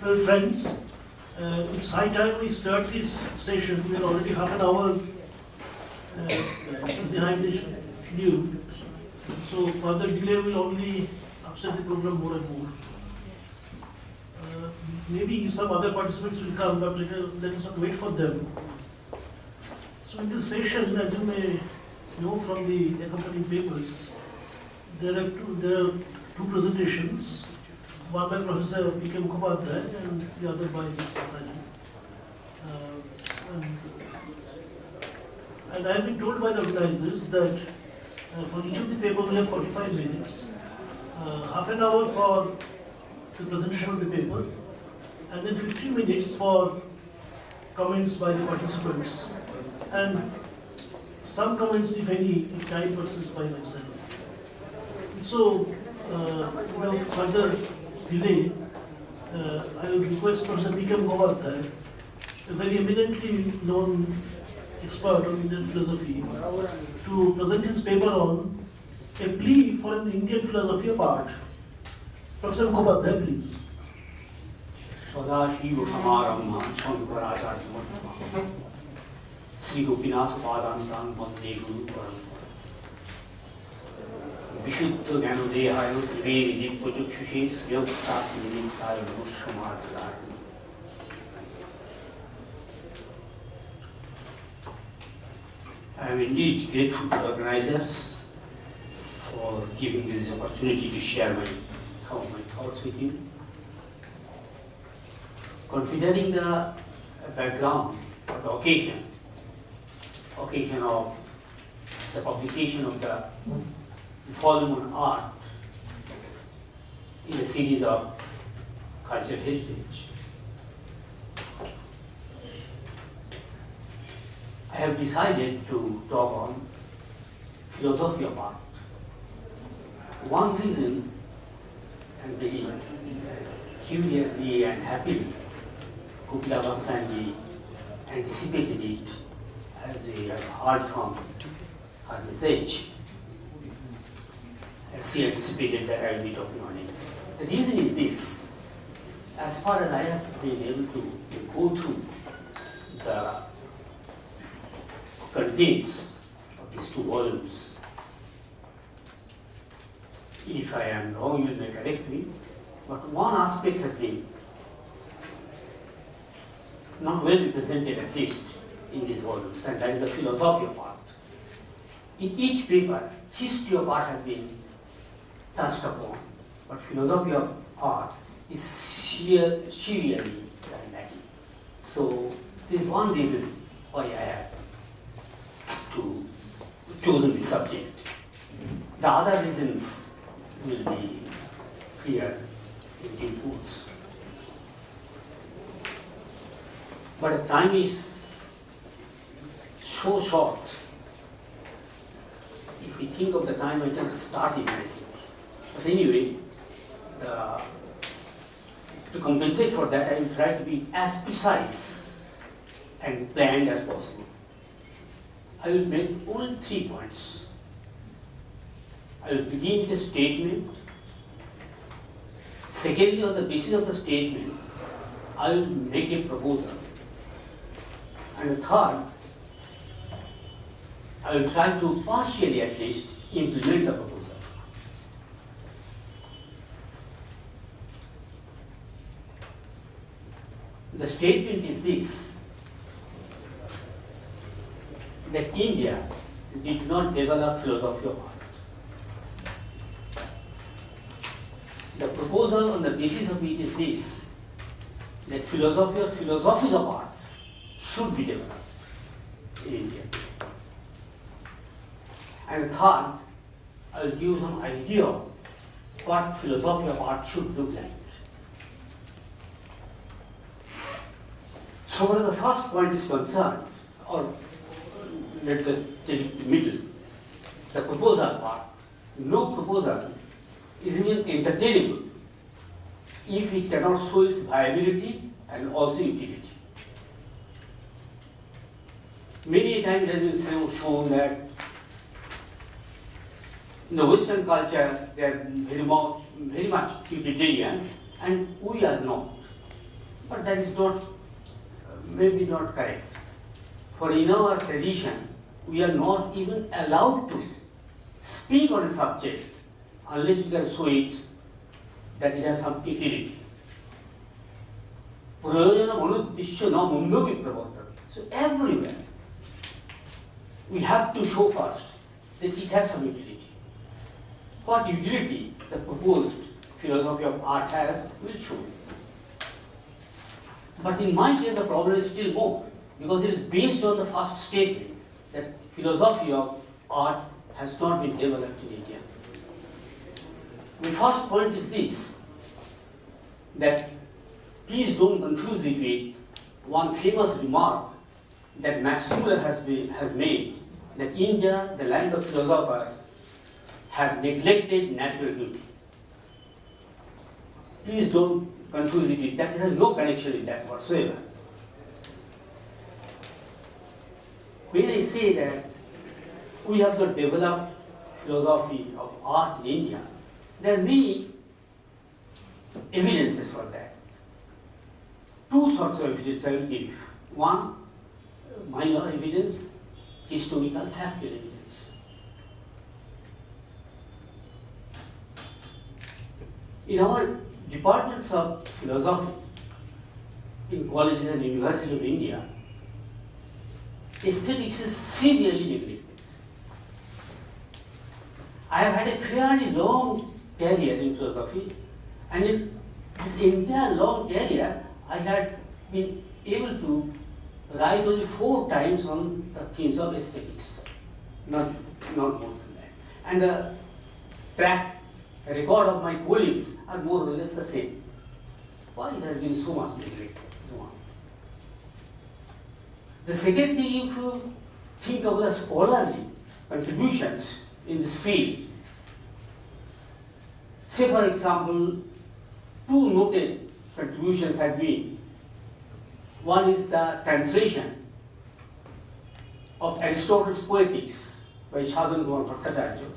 Well, friends, it's high time we start this session. We are already half an hour behind the schedule. So further delay will only upset the program more and more. Maybe some other participants will come, but let us not wait for them. So in this session, as you may know from the accompanying papers, there are two presentations, one by Professor P.K. Mukhopadhyay and the other by Mr. Rajan. And I have been told by the organizers that for each of the papers we have 45 minutes, half an hour for the presentation of the paper, and then 15 minutes for comments by the participants, and some comments, if any, if time persists, by myself. So, without further delay, I would request Professor P.K. Mukhopadhyay, a very eminently known expert on Indian philosophy, to present his paper on a plea for an Indian philosophy of art. Professor Mukhopadhyay, please. Sadashiva Samarambha Shankaracharya Madhyamam Sri Gopinath Padantam Vande Guru Parampara Vishuddha Gyanodehaya Trivedi Dippachakshushe Sriyavtakti Nimittaya Namaskamadhyaya. I am indeed grateful to the organizers for giving me this opportunity to share some of my thoughts with you. Considering the background or the occasion of the publication of the volume on art in a series of cultural heritage, I have decided to talk on philosophy of art. One reason, and very curiously and happily, Kopila Bhattacharya anticipated it, as we have heard from her message, as she anticipated that I will be talking on it. The reason is this: as far as I have been able to go through the contents of these two volumes, if I am wrong, you may correct me, but one aspect has been not well represented, at least in these volumes, and that is the philosophy of art. In each paper, history of art has been touched upon, but philosophy of art is serially lacking. So there is one reason why I have chosen this subject. The other reasons will be clear in due course. But the time is so short. If we think of the time, I can start it, I think. But anyway, to compensate for that, I will try to be as precise and planned as possible. I will make only 3 points. I will begin with a statement. Secondly, on the basis of the statement, I will make a proposal. And the third, I will try to partially at least implement the proposal. The statement is this: that India did not develop philosophy of art. The proposal on the basis of it is this: that philosophy or philosophies of art should be developed in India. And third, I will give some idea of what philosophy of art should look like. So far as the first point is concerned, or let us take it to the middle, the proposal part, no proposal is even entertainable if it cannot show its viability and also utility. Many times it has been shown that in the Western culture they are very much utilitarian, and we are not. But that is not, maybe not correct. For in our tradition, we are not even allowed to speak on a subject unless we can show it that it has some utility. So everywhere, we have to show first that it has some utility. What utility the proposed philosophy of art has, will show. But in my case, the problem is still more, because it is based on the first statement that philosophy of art has not been developed in India. The first point is this, that please don't confuse it with one famous remark that Max Muller has made, that India, the land of philosophers, have neglected natural beauty. Please don't confuse it with that. There is no connection with that whatsoever. When I say that we have not developed philosophy of art in India, there are many evidences for that. Two sorts of evidence I will give. One, minor evidence, historical, factual evidence. In our departments of philosophy, in colleges and universities of India, aesthetics is severely neglected. I have had a fairly long career in philosophy, and in this entire long career, I had been able to write only 4 times on the themes of aesthetics, not more than that. And the record of my colleagues are more or less the same. Why it has been so much neglected? So on. The second thing, if you think of the scholarly contributions in this field, say for example, 2 noted contributions have been. One is the translation of Aristotle's Poetics by Sadhan Kumar Bhattacharya.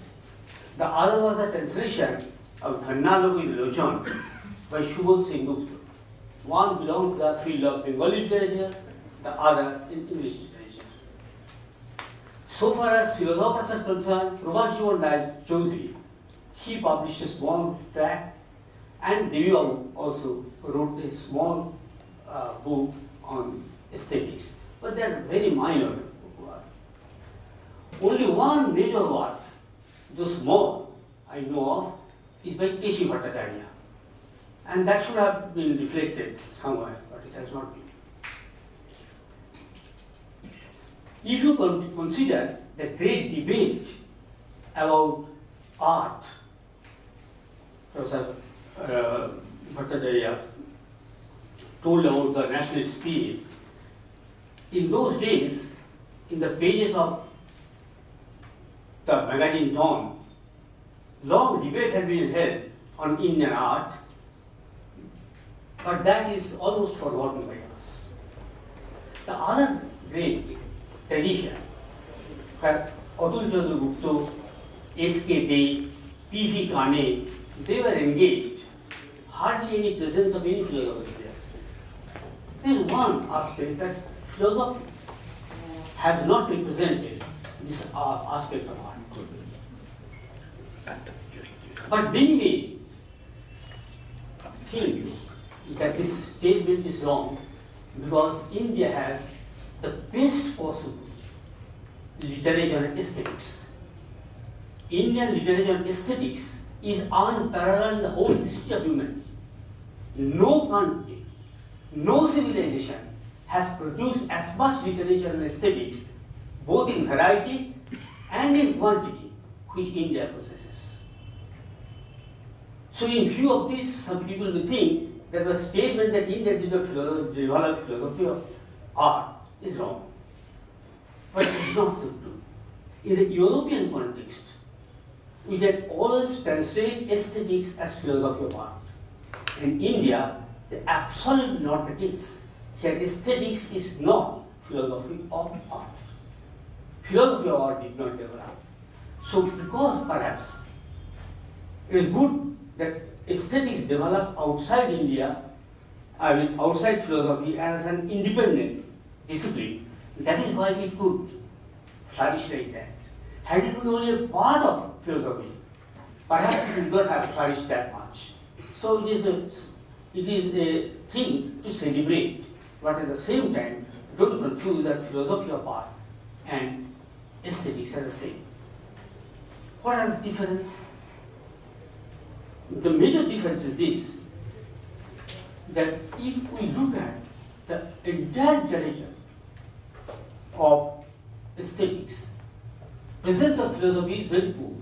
The other was the translation of Dhanyaloki Lochon by Subodh Singh Gupta. One belonged to the field of Bengali literature, the other in English literature. So far as philosophers are concerned, Prabhas Jivan Rai Chaudhary, he published a small tract, and Devi also wrote a small book on aesthetics, but they are very minor work. Only one major work, though small, I know of, is by Keshi Bhattacharya, and that should have been reflected somewhere, but it has not been. If you consider the great debate about art, Professor Bhattacharya told about the national spirit. In those days, in the pages of the magazine Dawn, long debate had been held on Indian art, but that is almost forgotten by us. The other great tradition, where Atul Chandra Gupta, S.K. Dey, P.V. Kane, they were engaged, hardly any presence of any philosopher there. There is one aspect that philosophy has not represented this aspect of art. But many may think that this statement is wrong because India has the best possible literature and aesthetics. Indian literature and aesthetics is unparalleled in the whole history of humanity. No country, no civilization has produced as much literature and aesthetics, both in variety and in quantity, which India possesses. So in view of this, some people may think that the statement that India did not develop philosophy of art is wrong. But it is not true. In the European context, we can always translate aesthetics as philosophy of art. In India, that's absolutely not the case. Here, aesthetics is not philosophy of art. Philosophy of art did not develop. So, because perhaps it is good that aesthetics develop outside India, outside philosophy as an independent discipline. That is why it could flourish like that. Had it been only a part of philosophy, perhaps it would not have flourished that much. So it is a thing to celebrate, but at the same time, don't confuse that philosophy of art and aesthetics are the same. What are the difference? The major difference is this, that if we look at the entire literature of aesthetics, presence of philosophy is very poor.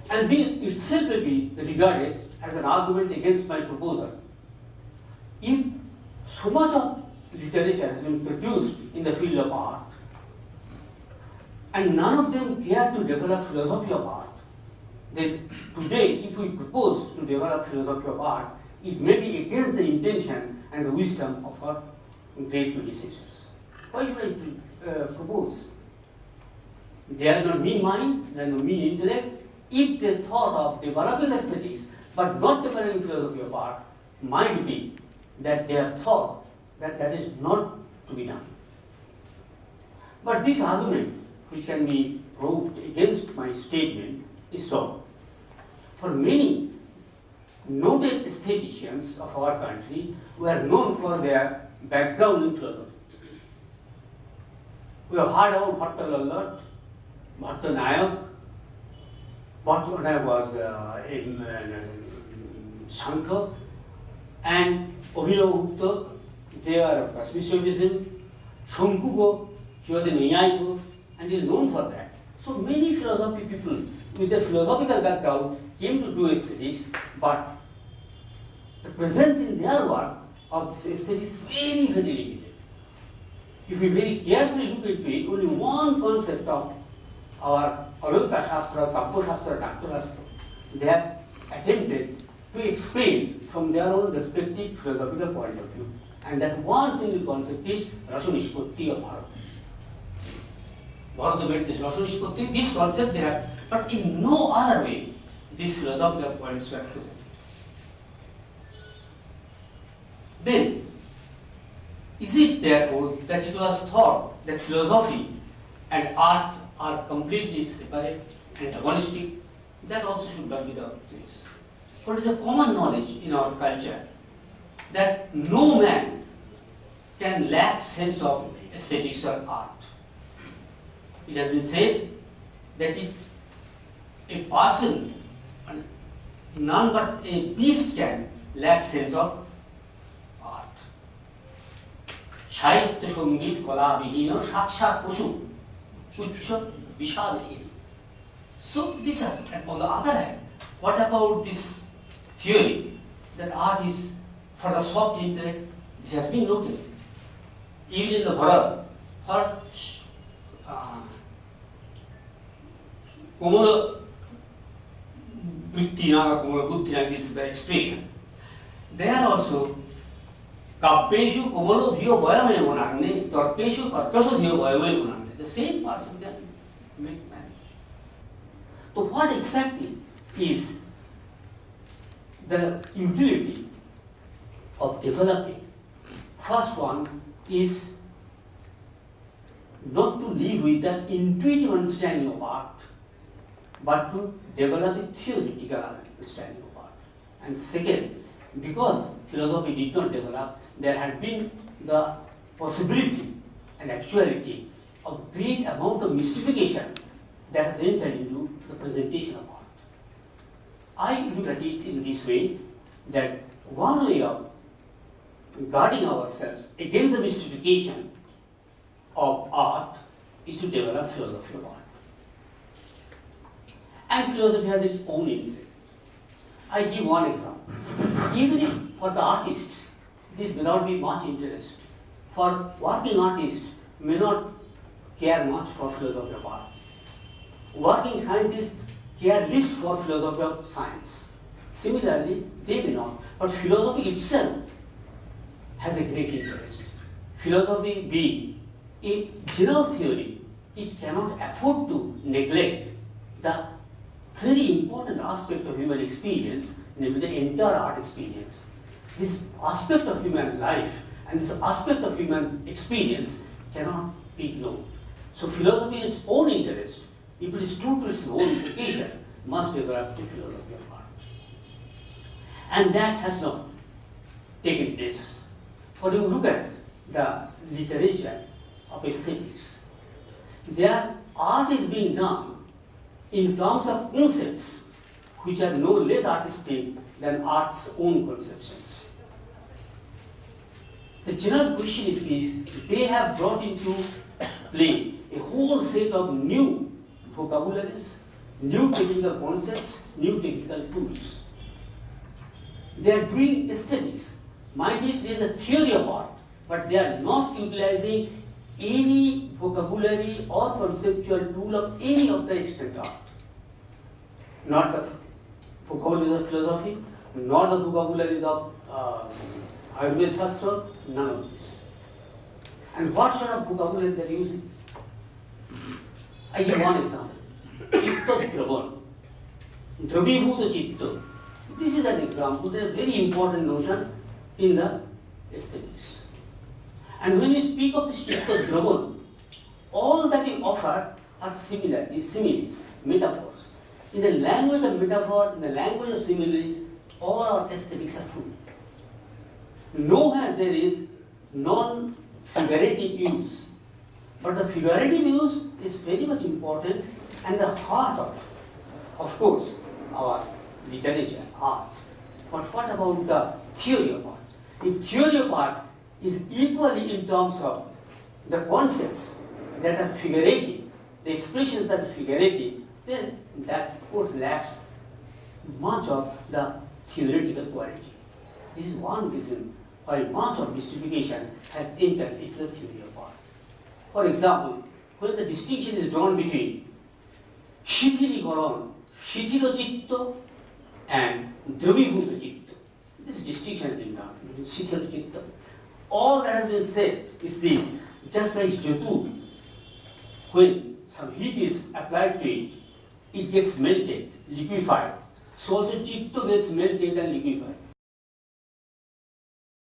And this itself may be regarded as an argument against my proposal. If so much of literature has been produced in the field of art, and none of them care to develop philosophy of art, then today, if we propose to develop philosophy of art, it may be against the intention and the wisdom of our great predecessors. Why should I propose? They are not mean mind, they are not mean intellect. If they thought of developing aesthetics but not developing philosophy of art, might be that they have thought that that is not to be done. But this argument, which can be proved against my statement, is so. For many noted aestheticians of our country were known for their background in philosophy. We have heard about Bhatta Lallat, Bhatta Nayak. Bhatta Nayak was Shankar, and Abhinav Gupta, they are of Kashmir. Shankugo, he was an Nayayika, and is known for that. So many philosophy people with their philosophical background came to do aesthetics, but the presence in their work of this aesthetics is very, very limited. If we very carefully look into it, only one concept of our Alanka Shastra, Kappya Shastra, Nakta Shastra, they have attempted to explain from their own respective philosophical point of view. And that one single concept is Rasa Nishpatti of Bharata. Bharata made this Rasa Nishpatti, this concept they have, but in no other way these philosophical points were presented. Then, is it therefore that it was thought that philosophy and art are completely separate, antagonistic? That also should not be the case. For it is a common knowledge in our culture that no man can lack sense of aesthetics or art. It has been said that a person, none but a beast can lack sense of art. Sahitya Sangit Kala Vihina Sakshat Pashu Sucha Vishadhina. So this has, and on the other hand, what about this theory that art is for the soft intellect? This has been noted. Even in the Bharata, for Komala Vritti Naga Komala Buddhi, this is the expression. There also, Kappeshu Komalo Dhiyo Bhayame Gunanne, Tarpeshu Karkashu Dhiyo Bhayame Gunanne. The same person can make marriage. So what exactly is the utility of developing? First one is not to live with that intuitive understanding of art, but to develop a theoretical understanding of art. And second, because philosophy did not develop, there had been the possibility and actuality of great amount of mystification that has entered into the presentation of art. I look at it in this way, that one way of guarding ourselves against the mystification of art is to develop philosophy of art. And philosophy has its own intellect. I give one example. Even if for the artist, this may not be much interest. For working artists may not care much for philosophy of art. Working scientists care least for philosophy of science. Similarly, they may not. But philosophy itself has a great interest. Philosophy being a general theory, it cannot afford to neglect the very important aspect of human experience, namely the entire art experience. this aspect of human life and this aspect of human experience cannot be ignored. So philosophy in its own interest, if it is true to its own implication, must develop the philosophy of art. And that has not taken place. For you look at the literature of aesthetics, their art is being done in terms of concepts which are no less artistic than art's own conceptions. The general question is this: they have brought into play a whole set of new vocabularies, new technical concepts, new technical tools. They are doing aesthetics. Mind it, there is a theory of art, but they are not utilizing any vocabulary or conceptual tool of any of the extant art. Not the vocabularies of philosophy, nor the vocabularies of Ayurveda Shastra, none of this. And what sort of vocabulary they are using? I give one example. Chitta Dravan. Dravibhuta Chitta. This is an example, they are very important notion in the aesthetics. And when you speak of this Chitta Dravan, all that you offer are similes, metaphors. In the language of metaphor, in the language of similes, all our aesthetics are full. Nowhere there is non-figurative use. But the figurative use is very much important and the heart of course, our literature, art. But what about the theory of art? If theory of art is equally in terms of the concepts that are figurative, the expressions that are figurative, then that of course lacks much of the theoretical quality. This is one reason why much of mystification has entered into the theory of art. For example, when the distinction is drawn between Shithilikaran, Shithilochitta and Dravibhuta Chitta, this distinction has been done between Shithilochitta. All that has been said is this: just like Jatu, when some heat is applied to it, it gets melted, liquefied. So also Chitta gets melted and liquefied.